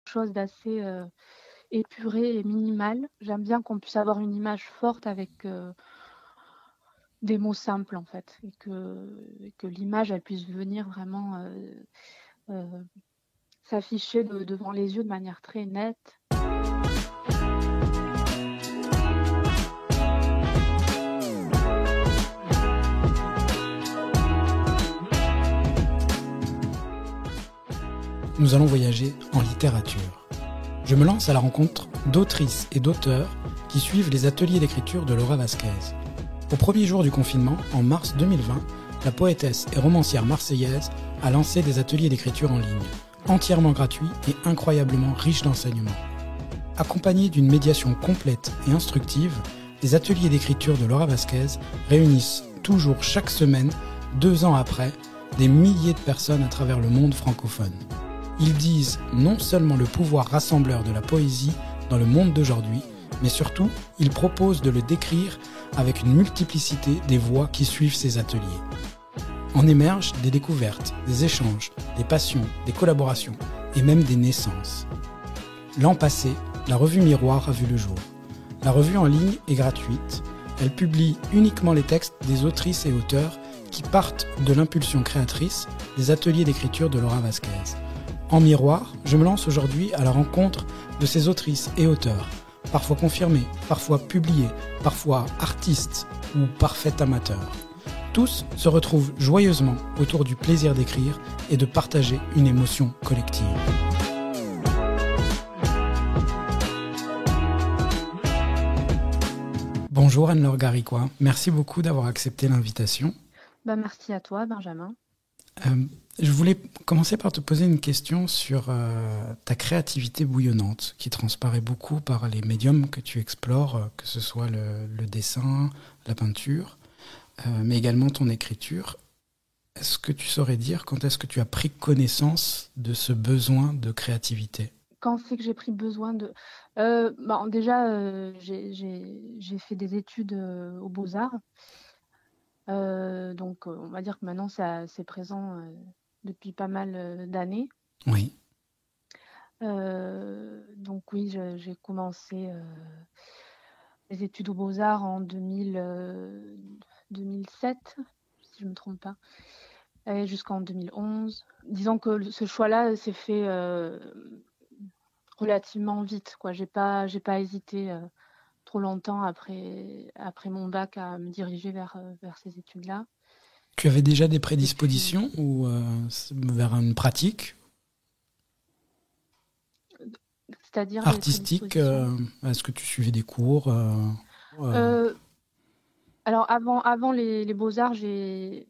chose d'assez, épuré et minimal. J'aime bien qu'on puisse avoir une image forte avec, des mots simples, en fait, et que l'image, elle puisse venir vraiment, heu, s'afficher devant les yeux de manière très nette. Nous allons voyager en littérature. Je me lance à la rencontre d'autrices et d'auteurs qui suivent les ateliers d'écriture de Laura Vasquez. Au premier jour du confinement, en mars 2020, la poétesse et romancière marseillaise a lancé des ateliers d'écriture en ligne, entièrement gratuits et incroyablement riches d'enseignements. Accompagnés d'une médiation complète et instructive, les ateliers d'écriture de Laura Vasquez réunissent toujours chaque semaine, 2 ans après, des milliers de personnes à travers le monde francophone. Ils disent non seulement le pouvoir rassembleur de la poésie dans le monde d'aujourd'hui, mais surtout, ils proposent de le décrire avec une multiplicité des voix qui suivent ces ateliers. En émergent des découvertes, des échanges, des passions, des collaborations et même des naissances. L'an passé, la revue Miroir a vu le jour. La revue en ligne est gratuite. Elle publie uniquement les textes des autrices et auteurs qui partent de l'impulsion créatrice des ateliers d'écriture de Laura Vasquez. En Miroir, je me lance aujourd'hui à la rencontre de ces autrices et auteurs, parfois confirmés, parfois publiés, parfois artistes ou parfaits amateurs. Tous se retrouvent joyeusement autour du plaisir d'écrire et de partager une émotion collective. Bonjour Anne-Laure Garicois, merci beaucoup d'avoir accepté l'invitation. Bah, merci à toi, Benjamin. Je voulais commencer par te poser une question sur ta créativité bouillonnante qui transparaît beaucoup par les médiums que tu explores, que ce soit le dessin, la peinture, mais également ton écriture. Est-ce que tu saurais dire quand est-ce que tu as pris connaissance de ce besoin de créativité ? Quand c'est que j'ai pris besoin de... déjà, j'ai fait des études aux Beaux-Arts. Donc, on va dire que maintenant, c'est présent depuis pas mal d'années. Oui. Donc oui, j'ai commencé les études aux Beaux-Arts en 2007, si je ne me trompe pas, et jusqu'en 2011. Disons que ce choix-là s'est fait relativement vite, quoi. J'ai pas hésité trop longtemps après mon bac à me diriger vers ces études-là. Tu avais déjà des Et puis, prédispositions ou vers une pratique c'est-à-dire les artistique prédispositions. Est-ce que tu suivais des cours Euh, alors avant les Beaux-Arts, j'ai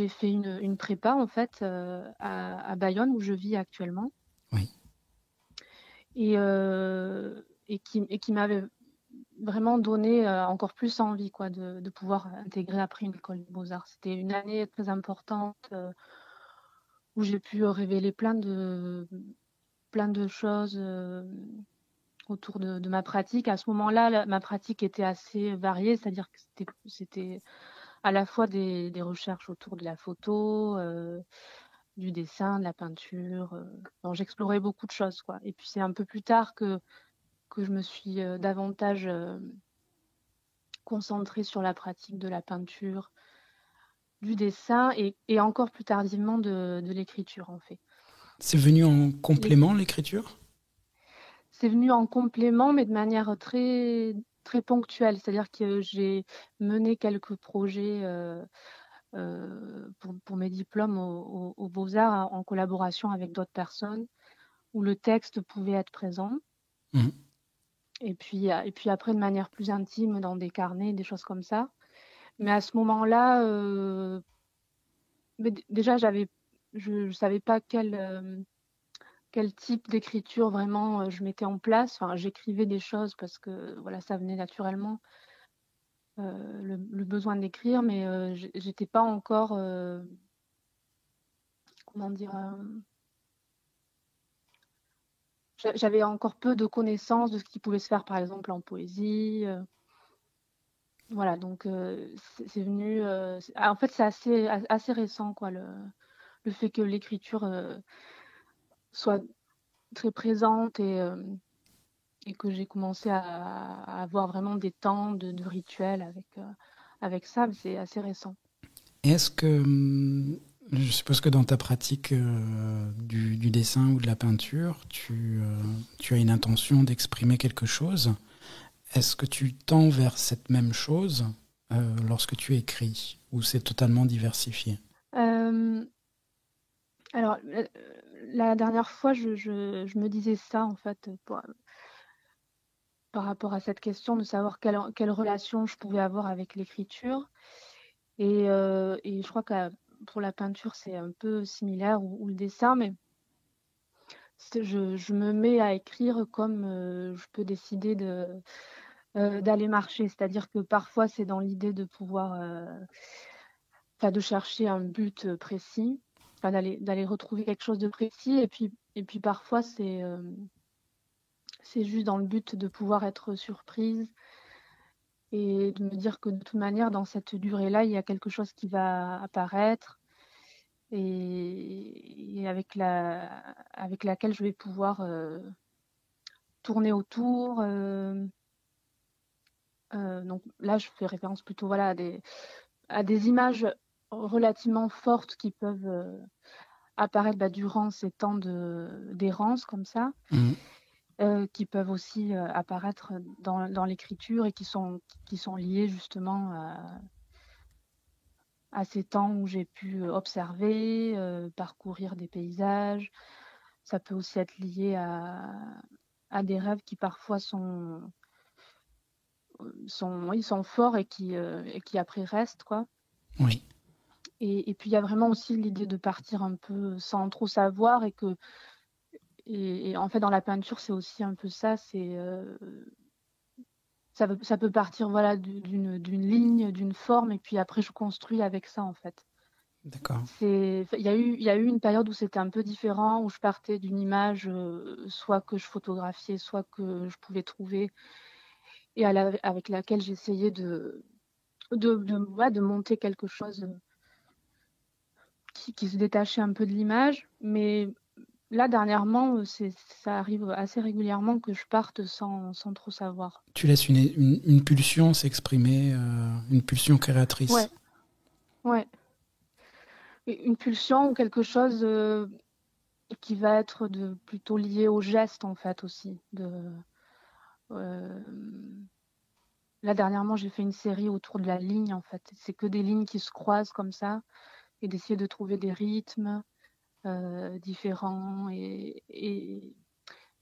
fait une prépa en fait à Bayonne où je vis actuellement Oui. et qui m'avait vraiment donné encore plus envie quoi de pouvoir intégrer après une école des Beaux-Arts. C'était une année très importante où j'ai pu révéler plein de choses autour de ma pratique. À ce moment-là, ma pratique était assez variée, c'est-à-dire que c'était à la fois des recherches autour de la photo, du dessin, de la peinture. Bon, j'explorais beaucoup de choses, quoi. Et puis c'est un peu plus tard que je me suis davantage concentrée sur la pratique de la peinture, du dessin et encore plus tardivement de l'écriture, en fait. C'est venu en Les- complément, l'écriture ? C'est venu en complément, mais de manière très, très ponctuelle. C'est-à-dire que j'ai mené quelques projets pour mes diplômes aux Beaux-Arts en collaboration avec d'autres personnes où le texte pouvait être présent. Mhm. Et puis après, de manière plus intime, dans des carnets, des choses comme ça. Mais à ce moment-là, déjà, je ne savais pas quel type d'écriture vraiment je mettais en place. Enfin, j'écrivais des choses parce que voilà, ça venait naturellement, le besoin d'écrire, mais j'étais pas encore, comment dire, j'avais encore peu de connaissances de ce qui pouvait se faire, par exemple, en poésie. Voilà, donc c'est venu. En fait, c'est assez récent, quoi, le fait que l'écriture soit très présente et que j'ai commencé à avoir vraiment des temps de rituel avec ça, mais c'est assez récent. Et est-ce que, je suppose que dans ta pratique du dessin ou de la peinture, tu as une intention d'exprimer quelque chose. Est-ce que tu tends vers cette même chose lorsque tu écris, ou c'est totalement diversifié? Euh, alors, la dernière fois, je me disais ça, en fait, par rapport à cette question de savoir quelle relation je pouvais avoir avec l'écriture. Et je crois que pour la peinture, c'est un peu similaire, ou le dessin, mais je me mets à écrire comme je peux décider d'aller marcher. C'est-à-dire que parfois, c'est dans l'idée de pouvoir, enfin, de chercher un but précis, enfin, d'aller retrouver quelque chose de précis. Et puis parfois, c'est juste dans le but de pouvoir être surprise et de me dire que de toute manière, dans cette durée-là, il y a quelque chose qui va apparaître et avec laquelle je vais pouvoir tourner autour. Donc là, je fais référence plutôt voilà, à des images relativement fortes qui peuvent apparaître durant ces temps d'errance comme ça, Mmh. qui peuvent aussi apparaître dans l'écriture et qui sont liées justement à ces temps où j'ai pu observer, parcourir des paysages. Ça peut aussi être lié à des rêves qui parfois oui, sont forts et qui après restent, quoi. Oui, Et puis il y a vraiment aussi l'idée de partir un peu sans trop savoir et en fait dans la peinture c'est aussi un peu ça, ça peut partir voilà d'une ligne, d'une forme et puis après je construis avec ça en fait. d'accord. Il y a eu une période où c'était un peu différent, où je partais d'une image soit que je photographiais, soit que je pouvais trouver et avec laquelle j'essayais ouais, de monter quelque chose qui se détachait un peu de l'image. Mais là, dernièrement, ça arrive assez régulièrement que je parte sans trop savoir. Tu laisses une pulsion s'exprimer, une pulsion Ouais, créatrice. ouais. Et une pulsion ou quelque chose qui va être plutôt lié au geste, en fait, aussi. Euh, Là, dernièrement, j'ai fait une série autour de la ligne, en fait. C'est que des lignes qui se croisent comme ça et d'essayer de trouver des rythmes différents et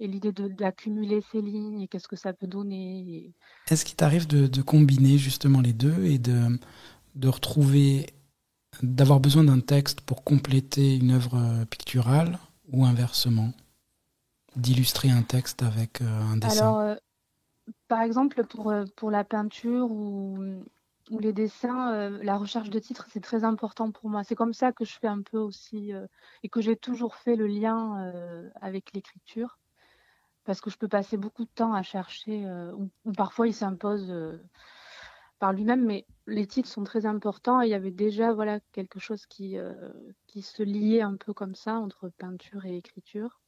l'idée d'accumuler ces lignes et qu'est-ce que ça peut donner. Est-ce qu'il t'arrive de combiner justement les deux et de retrouver, d'avoir besoin d'un texte pour compléter une œuvre picturale ou inversement, d'illustrer un texte avec un dessin? Alors, par exemple, pour la peinture ou les dessins, la recherche de titres, c'est très important pour moi. C'est comme ça que je fais un peu aussi et que j'ai toujours fait le lien avec l'écriture. Parce que je peux passer beaucoup de temps à chercher, ou parfois il s'impose par lui-même, mais les titres sont très importants et il y avait déjà voilà, quelque chose qui se liait un peu comme ça entre peinture et écriture.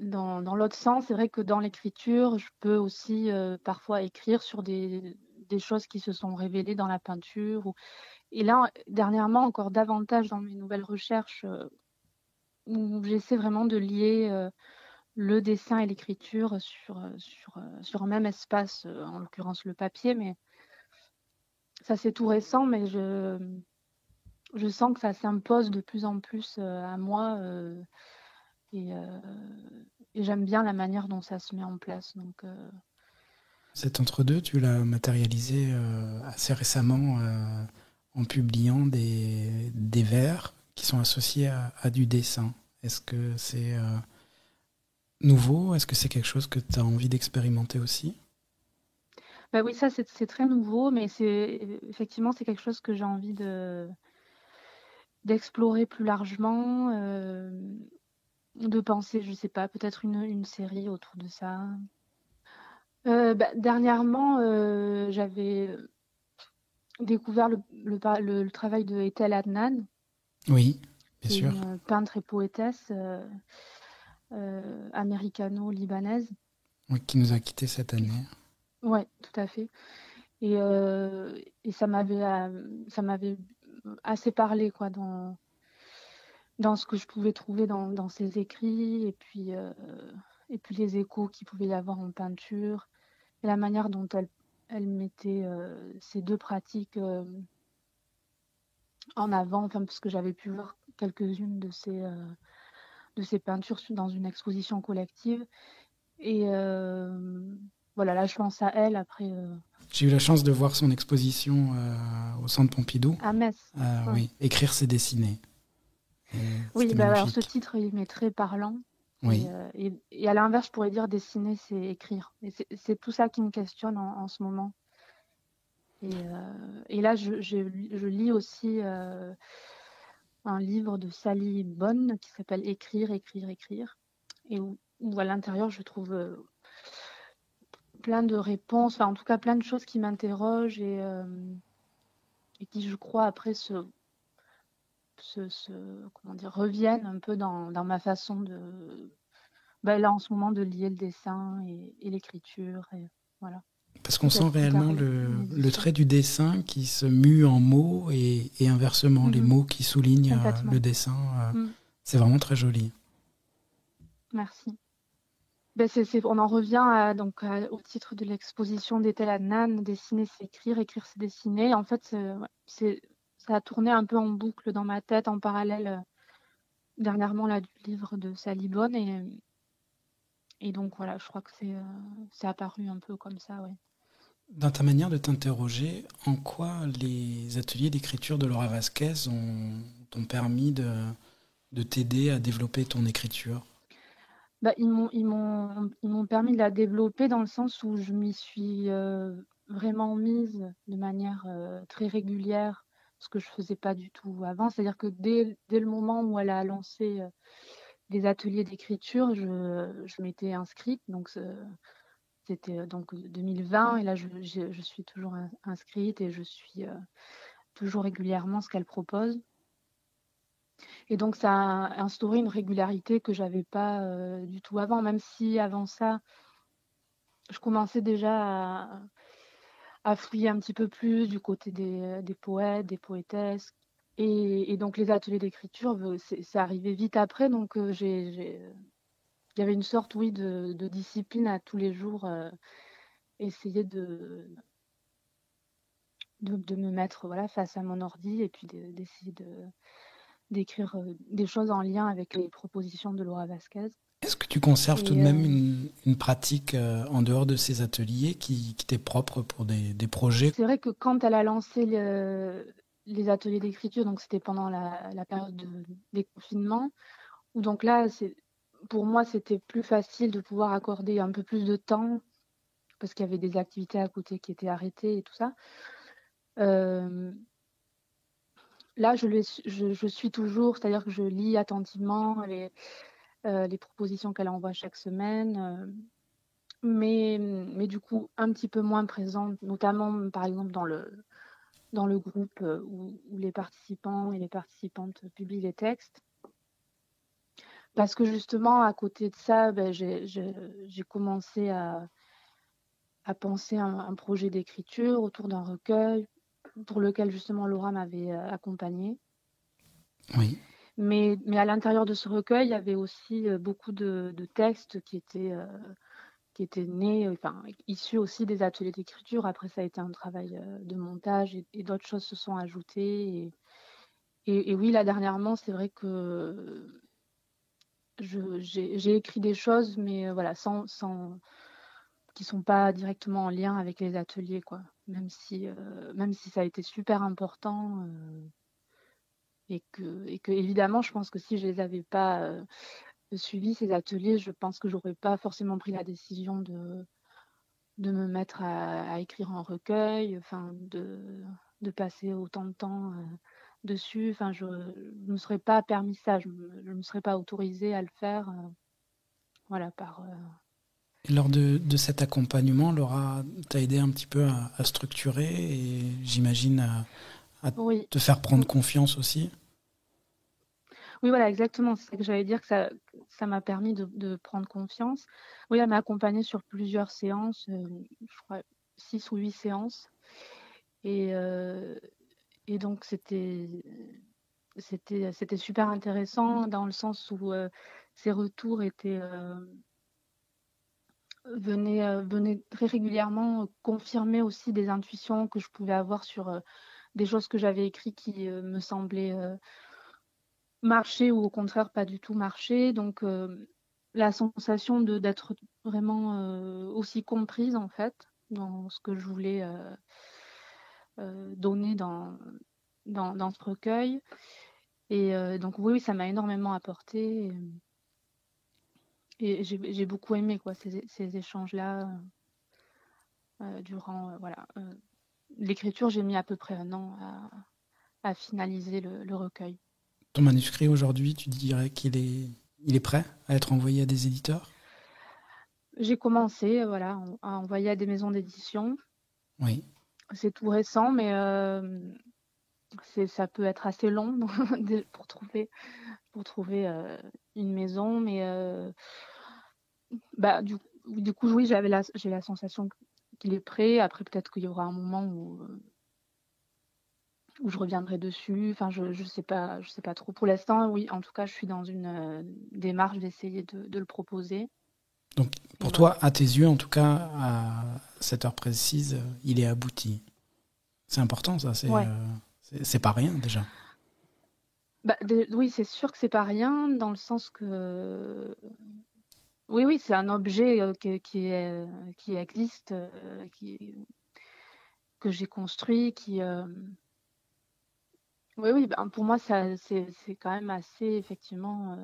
Dans l'autre sens, c'est vrai que dans l'écriture, je peux aussi parfois écrire sur des choses qui se sont révélées dans la peinture. Et là, dernièrement, encore davantage dans mes nouvelles recherches, où j'essaie vraiment de lier le dessin et l'écriture sur un même espace, en l'occurrence le papier, mais ça c'est tout récent, mais je sens que ça s'impose de plus en plus à moi et, euh, et j'aime bien la manière dont ça se met en place. Donc, Cet entre-deux, tu l'as matérialisé assez récemment en publiant des vers qui sont associés à du dessin. Est-ce que c'est nouveau? Est-ce que c'est quelque chose que tu as envie d'expérimenter aussi? bah oui, ça c'est très nouveau, mais effectivement c'est quelque chose que j'ai envie d'explorer plus largement, de penser, je sais pas, peut-être une série autour de ça. Dernièrement, j'avais découvert le travail de Etel Adnan, Oui, bien qui est sûr. une peintre et poétesse. américano-libanaise. Oui, qui nous a quittés cette année. Ouais, tout à fait. Et ça m'avait assez parlé, quoi, dans ce que je pouvais trouver dans ses écrits, et puis les échos qu'il pouvait y avoir en peinture, et la manière dont elle mettait ces deux pratiques en avant, enfin, parce que j'avais pu voir quelques-unes de ses peintures dans une exposition collective. Et voilà, là, je pense à elle après. J'ai eu la chance de voir son exposition au Centre Pompidou. À Metz. Ouais. Oui, écrire, c'est dessiner. Et Oui, c'était bah, alors ce magnifique. titre, il m'est très parlant. Oui, Et à l'inverse, je pourrais dire dessiner, c'est écrire. Et c'est tout ça qui me questionne en ce moment. Et là, je lis aussi un livre de Sally Bonne qui s'appelle Écrire, écrire, écrire. Et où à l'intérieur, je trouve plein de réponses, enfin en tout cas plein de choses qui m'interrogent et qui, je crois, après comment dire, reviennent un peu dans ma façon là en ce moment, de lier le dessin et l'écriture. Et voilà. parce qu'on sent Peut-être plus tard réellement une le édition. trait du dessin qui se mue en mots et inversement, les mots qui soulignent le Complètement. dessin. Mm. C'est vraiment très joli. Merci. Ben on en revient au titre de l'exposition d'Etel Adnan, dessiner c'est écrire, écrire c'est dessiner. En fait, ça a tourné un peu en boucle dans ma tête en parallèle dernièrement là, du livre de Sally Bonne. Et donc voilà, je crois que c'est apparu un peu comme ça, ouais. Dans ta manière de t'interroger, en quoi les ateliers d'écriture de Laura Vasquez t'ont permis de t'aider à développer ton écriture? Bah, ils m'ont permis de la développer dans le sens où je m'y suis vraiment mise de manière très régulière, ce que je faisais pas du tout avant. C'est-à-dire que dès le moment où elle a lancé des ateliers d'écriture, je m'étais inscrite. Donc c'était donc 2020, et là je suis toujours inscrite, et je suis toujours régulièrement ce qu'elle propose. Et donc ça a instauré une régularité que j'avais pas du tout avant, même si avant ça, je commençais déjà à fouiller un petit peu plus du côté des poètes, des poétesses. Et donc les ateliers d'écriture, c'est arrivé vite après. Donc il y avait une sorte, oui, de discipline à tous les jours, essayer de me mettre, voilà, face à mon ordi, et puis d'essayer d'écrire des choses en lien avec les propositions de Laura Vasquez. Est-ce que tu conserves tout de Et même une pratique en dehors de ces ateliers qui t'est propre pour des projets? c'est vrai que quand elle a lancé les ateliers d'écriture, donc c'était pendant la période des confinements, où donc là, pour moi, c'était plus facile de pouvoir accorder un peu plus de temps, parce qu'il y avait des activités à côté qui étaient arrêtées et tout ça. Euh, Là, je suis toujours, c'est-à-dire que je lis attentivement les propositions qu'elle envoie chaque semaine, mais du coup, un petit peu moins présente, notamment, par exemple, dans le groupe où les participants et les participantes publient les textes. Parce que justement, à côté de ça, j'ai commencé à penser un projet d'écriture autour d'un recueil pour lequel justement Laura m'avait accompagnée. Oui. Mais à l'intérieur de ce recueil, il y avait aussi beaucoup de textes qui étaient nés, enfin, issus aussi des ateliers d'écriture. Après, ça a été un travail de montage, et d'autres choses se sont ajoutées. Et oui, là, dernièrement, c'est vrai que j'ai écrit des choses, mais voilà, qui sont pas directement en lien avec les ateliers, quoi. Même si ça a été super important, et que évidemment, je pense que si je les avais pas suivis, ces ateliers, je pense que j'aurais pas forcément pris la décision de me mettre à écrire un recueil, enfin de passer autant de temps dessus. Enfin, je ne me serais pas permis ça, je ne me serais pas autorisée à le faire. Voilà, Et lors de cet accompagnement, Laura t'a aidé un petit peu à structurer et j'imagine à Oui. te faire prendre confiance aussi? Oui, voilà, exactement. C'est ce que j'allais dire, que ça m'a permis de prendre confiance. Oui, elle m'a accompagnée sur plusieurs séances, je crois 6 ou 8 séances. Et, et donc, c'était super intéressant dans le sens où ces retours venaient très régulièrement confirmer aussi des intuitions que je pouvais avoir sur des choses que j'avais écrites qui me semblaient marcher ou au contraire pas du tout marcher. Donc la sensation d'être vraiment aussi comprise en fait dans ce que je voulais donner dans ce recueil. Et donc oui, ça m'a énormément apporté. Et j'ai beaucoup aimé quoi, ces échanges-là durant voilà. L'écriture, j'ai mis à peu près 1 an à finaliser le recueil. Ton manuscrit aujourd'hui, tu dirais il est prêt à être envoyé à des éditeurs? J'ai commencé voilà, à envoyer à des maisons d'édition. Oui. C'est tout récent, mais ça peut être assez long pour trouver une maison. Mais bah, du coup, oui, j'ai la sensation qu'il est prêt. Après, peut-être qu'il y aura un moment où je reviendrai dessus. Enfin, je sais pas trop. Pour l'instant, oui, en tout cas, je suis dans une démarche d'essayer de le proposer. Donc, Et pour voilà. toi, à tes yeux, en tout cas, à cette heure précise, il est abouti. C'est important, ça. Ouais. C'est pas rien, déjà. Bah, oui, c'est sûr que c'est pas rien, dans le sens que oui, oui, c'est un objet qui existe, que j'ai construit, oui, oui, ben, pour moi, c'est quand même assez, effectivement,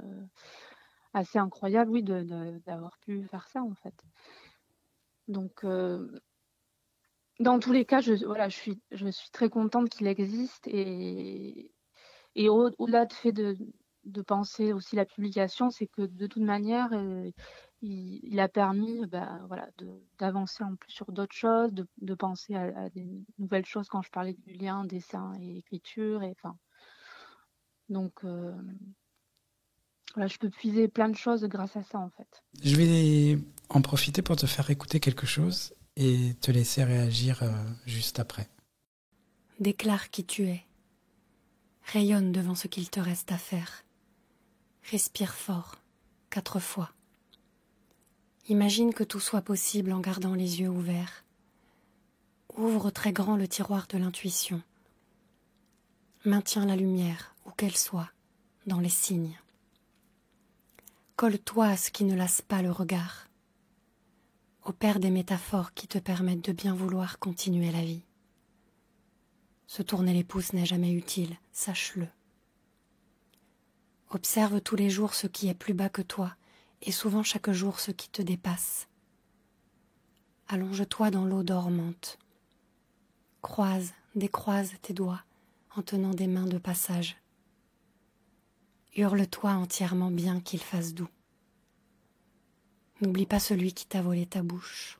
assez incroyable, oui, d'avoir pu faire ça, en fait. Donc, dans tous les cas, voilà, je suis très contente qu'il existe. Et au-delà de fait de penser aussi la publication, c'est que de toute manière, il a permis bah, voilà, d'avancer en plus sur d'autres choses, de penser à des nouvelles choses quand je parlais du lien dessin et écriture. Et, enfin, donc, voilà, je peux puiser plein de choses grâce à ça, en fait. Je vais en profiter pour te faire écouter quelque chose et te laisser réagir juste après. Déclare qui tu es. Rayonne devant ce qu'il te reste à faire. Respire fort, 4 fois. Imagine que tout soit possible en gardant les yeux ouverts. Ouvre très grand le tiroir de l'intuition. Maintiens la lumière, où qu'elle soit, dans les signes. Colle-toi à ce qui ne lasse pas le regard. Opère des métaphores qui te permettent de bien vouloir continuer la vie. Se tourner les pouces n'est jamais utile, sache-le. Observe tous les jours ce qui est plus bas que toi, et souvent chaque jour ce qui te dépasse. Allonge-toi dans l'eau dormante. Croise, décroise tes doigts en tenant des mains de passage. Hurle-toi entièrement bien qu'il fasse doux. N'oublie pas celui qui t'a volé ta bouche.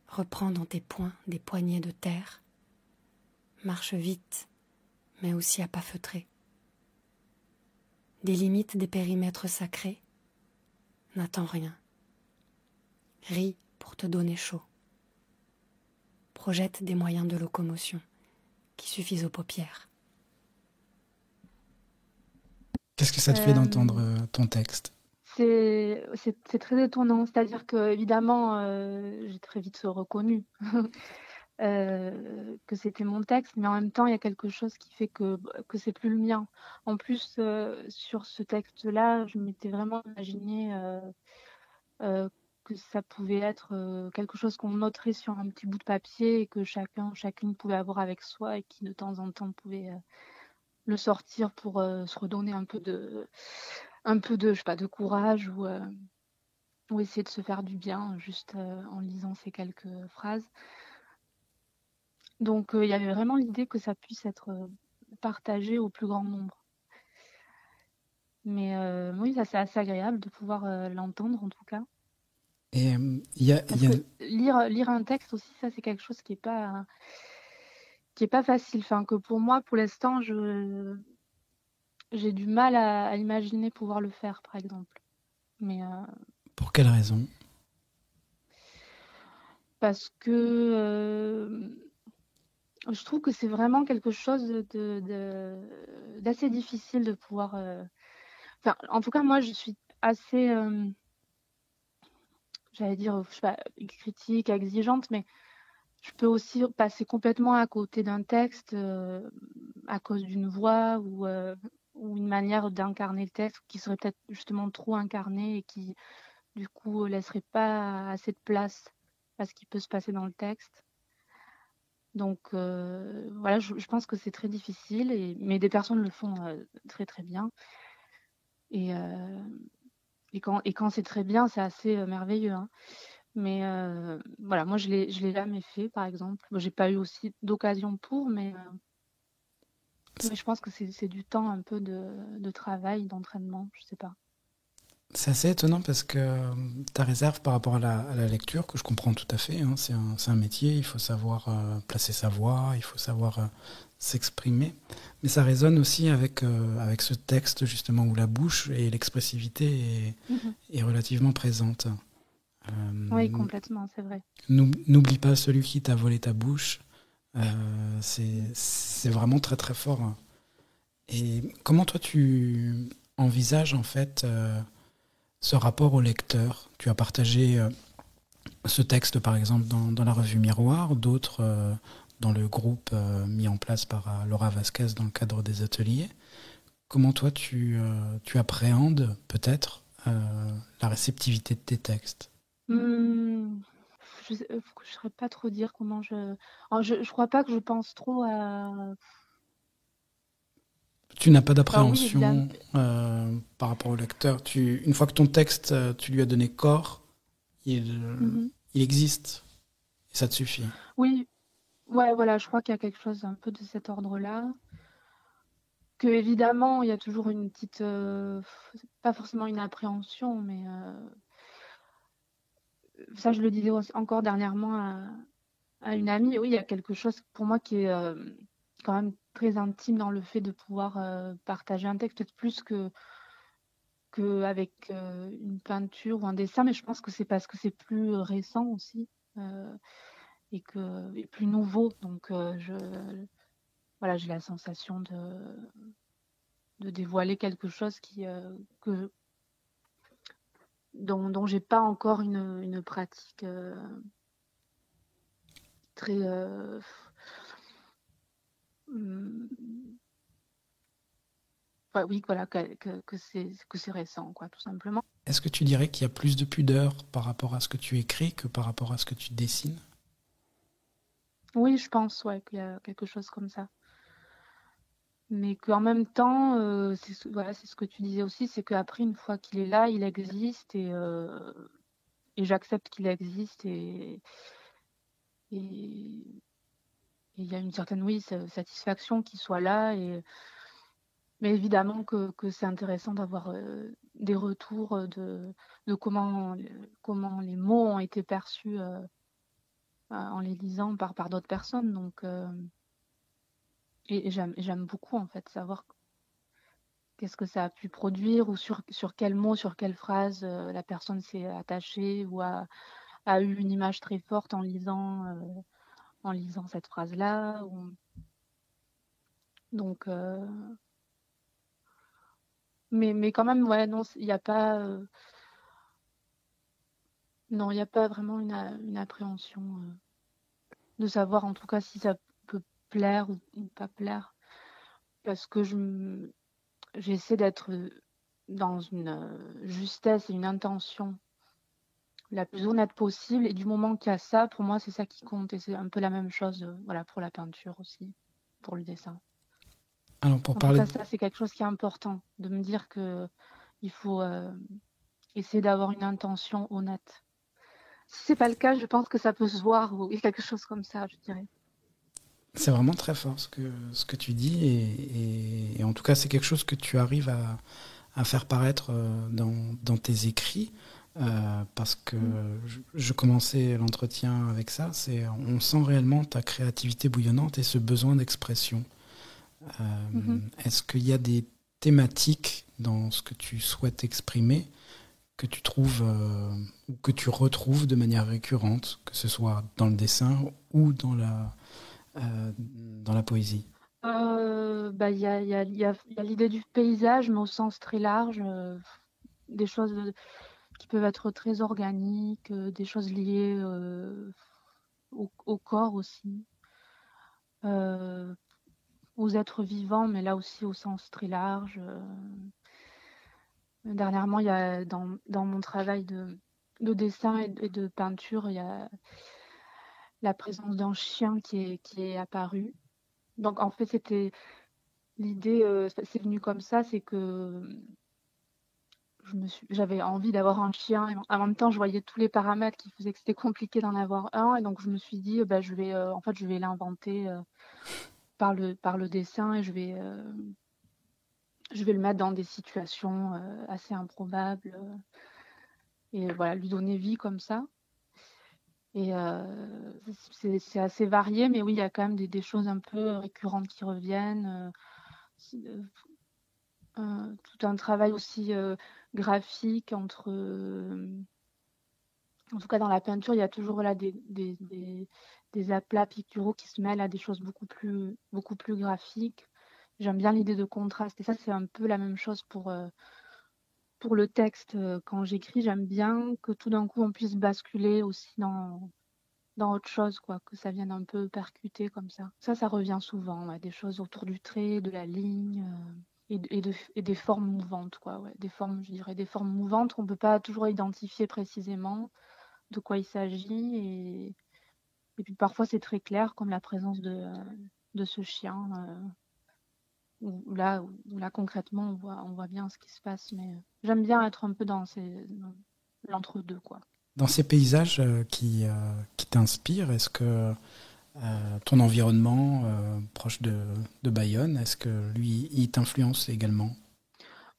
Reprends dans tes poings des poignées de terre. Marche vite, mais aussi à pas feutrer. Délimite des périmètres sacrés. N'attends rien. Ris pour te donner chaud. Projette des moyens de locomotion qui suffisent aux paupières. Qu'est-ce que ça te fait d'entendre ton texte ? C'est très étonnant. C'est-à-dire que, évidemment, j'ai très vite reconnu que c'était mon texte, mais en même temps, il y a quelque chose qui fait que c'est plus le mien. En plus, sur ce texte-là, je m'étais vraiment imaginé que ça pouvait être quelque chose qu'on noterait sur un petit bout de papier et que chacune pouvait avoir avec soi et qui, de temps en temps, pouvait le sortir pour se redonner je sais pas, de courage ou essayer de se faire du bien juste en lisant ces quelques phrases. Donc il y avait vraiment l'idée que ça puisse être partagé au plus grand nombre. Mais oui, ça c'est assez agréable de pouvoir l'entendre en tout cas. Et Parce que lire un texte aussi, ça c'est quelque chose qui est pas facile. Enfin, que pour moi, pour l'instant, j'ai du mal à imaginer pouvoir le faire, par exemple. Mais Pour quelle raison? parce que je trouve que c'est vraiment quelque chose d'assez difficile de pouvoir. Enfin, en tout cas, moi, je suis assez, j'allais dire, je sais pas, critique, exigeante, mais je peux aussi passer complètement à côté d'un texte à cause d'une voix ou une manière d'incarner le texte qui serait peut-être justement trop incarné et qui, du coup, laisserait pas assez de place à ce qui peut se passer dans le texte. Donc voilà, je pense que c'est très difficile, mais des personnes le font très très bien. Et, euh, et quand c'est très bien, c'est assez merveilleux, hein. Mais voilà, moi je l'ai jamais fait, par exemple. Moi, j'ai pas eu aussi d'occasion pour, mais je pense que c'est du temps un peu de travail, d'entraînement, je sais pas. C'est assez étonnant parce que ta réserve par rapport à la lecture, que je comprends tout à fait, hein, c'est un métier, il faut savoir placer sa voix, il faut savoir s'exprimer. Mais ça résonne aussi avec ce texte justement où la bouche et l'expressivité Mhm. est relativement présente. Oui, Euh, complètement, c'est vrai. N'oublie pas celui qui t'a volé ta bouche. Mm. C'est vraiment très très fort, hein. Et comment toi tu envisages en fait ce rapport au lecteur? Tu as partagé ce texte par exemple dans la revue Miroir, d'autres dans le groupe mis en place par Laura Vasquez dans le cadre des ateliers. Comment toi tu appréhendes peut-être la réceptivité de tes textes? Hmm, je saurais pas trop dire comment je. Alors, je crois pas que je pense trop à. Tu n'as pas Enfin, oui, évidemment. d'appréhension par rapport au lecteur. Une fois que ton texte, tu lui as donné corps, il, Mhm. il existe et ça te suffit. Oui, ouais, voilà, je crois qu'il y a quelque chose un peu de cet ordre-là. Que évidemment, il y a toujours une petite, pas forcément une appréhension, mais ça, je le disais encore dernièrement à une amie. Oui, il y a quelque chose pour moi qui est quand même très intime dans le fait de pouvoir partager un texte, peut-être plus qu'avec une peinture ou un dessin, mais je pense que c'est parce que c'est plus récent aussi euh, et plus nouveau. Donc, voilà, j'ai la sensation de dévoiler quelque chose dont j'ai pas encore une pratique très hum, ouais, oui, voilà, que c'est récent, quoi, tout simplement. Est-ce que tu dirais qu'il y a plus de pudeur par rapport à ce que tu écris que par rapport à ce que tu dessines? Oui, je pense, ouais, qu'il y a quelque chose comme ça. Mais qu'en même temps, voilà, c'est ce que tu disais aussi, c'est qu'après, une fois qu'il est là, il existe et j'accepte qu'il existe et il y a une certaine, oui, satisfaction qu'il soit là. Mais évidemment que c'est intéressant d'avoir des retours de comment les mots ont été perçus en les lisant par d'autres personnes. Donc, j'aime beaucoup en fait savoir qu'est-ce que ça a pu produire ou sur quel mot, sur quelle phrase la personne s'est attachée ou a eu une image très forte en lisant cette phrase-là. Donc, mais quand même, ouais, non, il n'y a pas. Non, il n'y a pas vraiment une appréhension de savoir en tout cas si ça peut plaire ou pas plaire. Parce que j'essaie d'être dans une justesse et une intention la plus honnête possible. Et du moment qu'il y a ça, pour moi, c'est ça qui compte. Et c'est un peu la même chose voilà, pour la peinture aussi, pour le dessin. Alors pour En tout parler cas, de... ça, c'est quelque chose qui est important, de me dire que il faut essayer d'avoir une intention honnête. Si c'est pas le cas, je pense que ça peut se voir ou quelque chose comme ça, je dirais. C'est vraiment très fort ce que tu dis et en tout cas c'est quelque chose que tu arrives à faire paraître dans tes écrits parce que Mm. je commençais l'entretien avec ça, on sent réellement ta créativité bouillonnante et ce besoin d'expression. Mhm. Est-ce qu'il y a thématiques dans ce que tu souhaites exprimer que tu trouves ou que tu retrouves de manière récurrente, que ce soit dans le dessin ou dans la poésie? Bah, il y a l'idée du paysage, mais au sens très large, des choses qui peuvent être très organiques, des choses liées au corps aussi, euh, aux êtres vivants, mais là aussi au sens très large. Dernièrement, il y a dans mon travail de dessin et de peinture, il y a la présence d'un chien qui est apparu. Donc en fait, c'était l'idée, c'est venu comme ça, c'est que j'avais envie d'avoir un chien. Et en même temps, je voyais tous les paramètres qui faisaient que c'était compliqué d'en avoir un. Et donc, je me suis dit, bah, en fait, je vais l'inventer par le dessin et je vais le mettre dans des situations assez improbables et voilà, lui donner vie comme ça. Et c'est assez varié, mais oui, il y a quand même des choses un peu récurrentes qui reviennent. Tout un travail aussi graphique en tout cas dans la peinture, il y a toujours là des aplats picturaux qui se mêlent à des choses beaucoup plus graphiques. J'aime bien l'idée de contraste et ça c'est un peu la même chose pour le texte. Quand j'écris, j'aime bien que tout d'un coup on puisse basculer aussi dans autre chose, quoi, que ça vienne un peu percuter comme ça. Ça revient souvent, ouais, des choses autour du trait, de la ligne. Et des formes mouvantes, quoi, ouais. Des formes, je dirais, des formes mouvantes qu'on ne peut pas toujours identifier précisément de quoi il s'agit. Et puis parfois c'est très clair, comme la présence de ce chien, où là concrètement on voit bien ce qui se passe. Mais j'aime bien être un peu dans l'entre-deux, quoi. Dans ces paysages qui t'inspirent, est-ce que ton environnement proche de Bayonne, est-ce que lui, il t'influence également?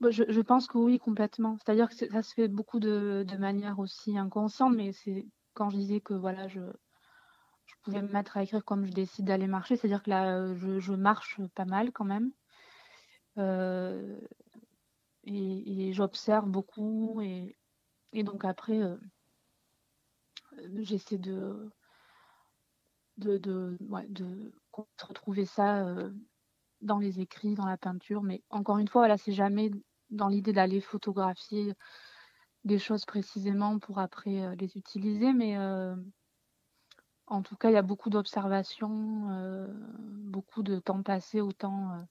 Bah, je pense que oui, complètement. C'est-à-dire que ça se fait beaucoup de manière aussi inconsciente, mais c'est quand je disais que voilà, je pouvais me mettre à écrire comme je décide d'aller marcher, c'est-à-dire que là, je marche pas mal quand même. Euh, et j'observe beaucoup. Et donc après, j'essaie ouais, de retrouver ça dans les écrits, dans la peinture. Mais encore une fois, voilà, c'est jamais dans l'idée d'aller photographier des choses précisément pour après les utiliser. Mais en tout cas, il y a beaucoup d'observations, beaucoup de temps passé autant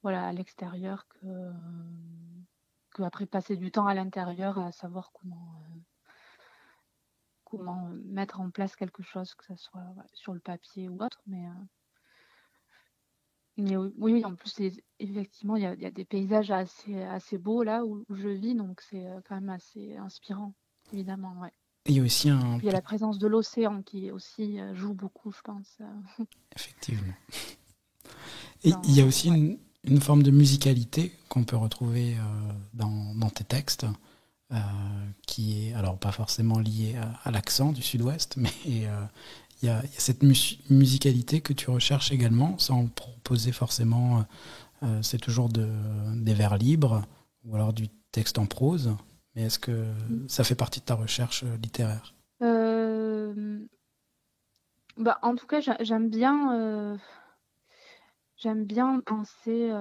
voilà, à l'extérieur que après passer du temps à l'intérieur à savoir comment mettre en place quelque chose, que ce soit ouais, sur le papier ou autre. Mais oui, oui, en plus, effectivement, il y a des paysages assez beaux là où je vis, donc c'est quand même assez inspirant, évidemment. Ouais. Et il y a aussi un... Puis il y a la présence de l'océan qui aussi joue beaucoup, je pense. Effectivement. Et il y a aussi Ouais. une forme de musicalité qu'on peut retrouver dans tes textes, qui est alors pas forcément liée à l'accent du sud-ouest, mais il y a cette musicalité que tu recherches également, sans proposer forcément, c'est toujours des vers libres ou alors du texte en prose, mais est-ce que ça fait partie de ta recherche littéraire? Euh, Bah, en tout cas, j'aime bien penser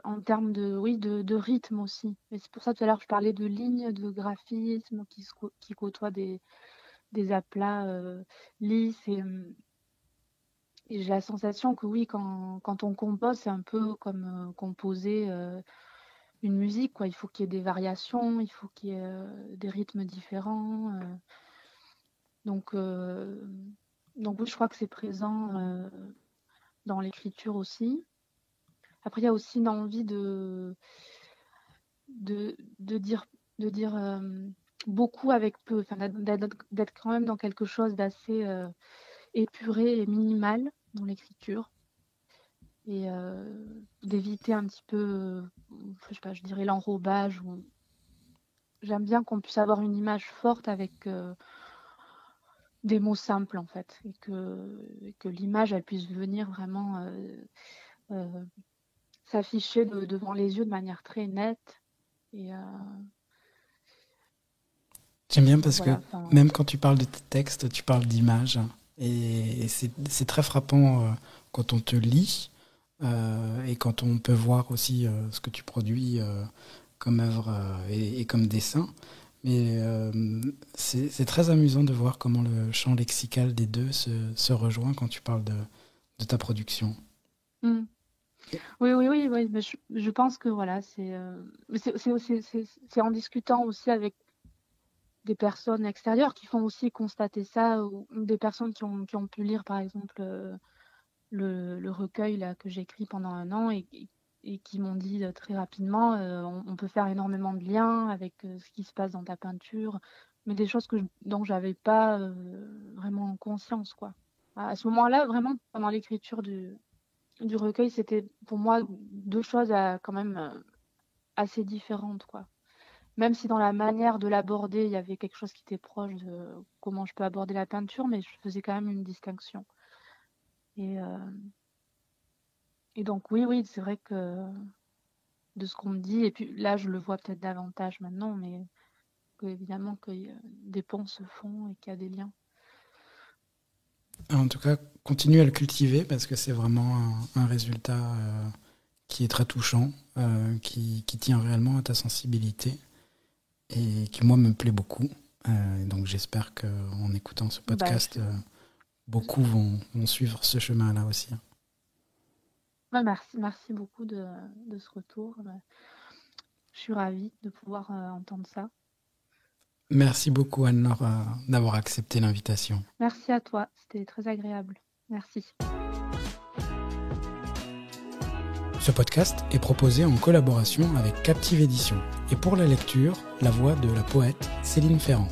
en termes oui, de rythme aussi. Et c'est pour ça tout à l'heure je parlais de lignes, de graphisme qui côtoient des aplats lisses. Et j'ai la sensation que oui, quand on compose, c'est un peu comme composer une musique, quoi. Il faut qu'il y ait des variations, il faut qu'il y ait des rythmes différents. Donc, euh, donc oui, je crois que c'est présent dans l'écriture aussi. Après, il y a aussi une envie de dire, de dire beaucoup avec peu, enfin, d'être quand même dans quelque chose d'assez épuré et minimal dans l'écriture. Et d'éviter un petit peu, je sais pas, je dirais l'enrobage. J'aime bien qu'on puisse avoir une image forte avec des mots simples en fait, et que l'image elle puisse venir vraiment s'affichait devant les yeux de manière très nette. Et j'aime bien parce que même quand tu parles de tes textes, tu parles d'images. Et c'est très frappant quand on te lit et quand on peut voir aussi ce que tu produis comme œuvre et comme dessin. Mais c'est très amusant de voir comment le champ lexical des deux se rejoint quand tu parles de ta production. Mm. Oui, mais je pense que voilà, c'est en discutant aussi avec des personnes extérieures qui font aussi constater ça, ou des personnes qui ont pu lire par exemple le recueil là, que j'ai écrit pendant 1 an et qui m'ont dit très rapidement on peut faire énormément de liens avec ce qui se passe dans ta peinture, mais des choses dont j'avais pas vraiment conscience, quoi. À ce moment-là, vraiment, pendant l'écriture du recueil, c'était pour moi 2 choses quand même assez différentes, quoi. Même si dans la manière de l'aborder, il y avait quelque chose qui était proche de comment je peux aborder la peinture, mais je faisais quand même une distinction. Et donc oui, c'est vrai que de ce qu'on me dit, et puis là je le vois peut-être davantage maintenant, mais évidemment que des ponts se font et qu'il y a des liens. En tout cas, continue à le cultiver parce que c'est vraiment un résultat qui est très touchant, qui tient réellement à ta sensibilité et qui, moi, me plaît beaucoup. Donc j'espère qu'en écoutant ce podcast, beaucoup vont suivre ce chemin-là aussi. Ouais, merci beaucoup de ce retour. Je suis ravie de pouvoir entendre ça. Merci beaucoup Anne-Laure d'avoir accepté l'invitation. Merci à toi, c'était très agréable. Merci. Ce podcast est proposé en collaboration avec Captive Édition et pour la lecture, la voix de la poète Céline Ferrand.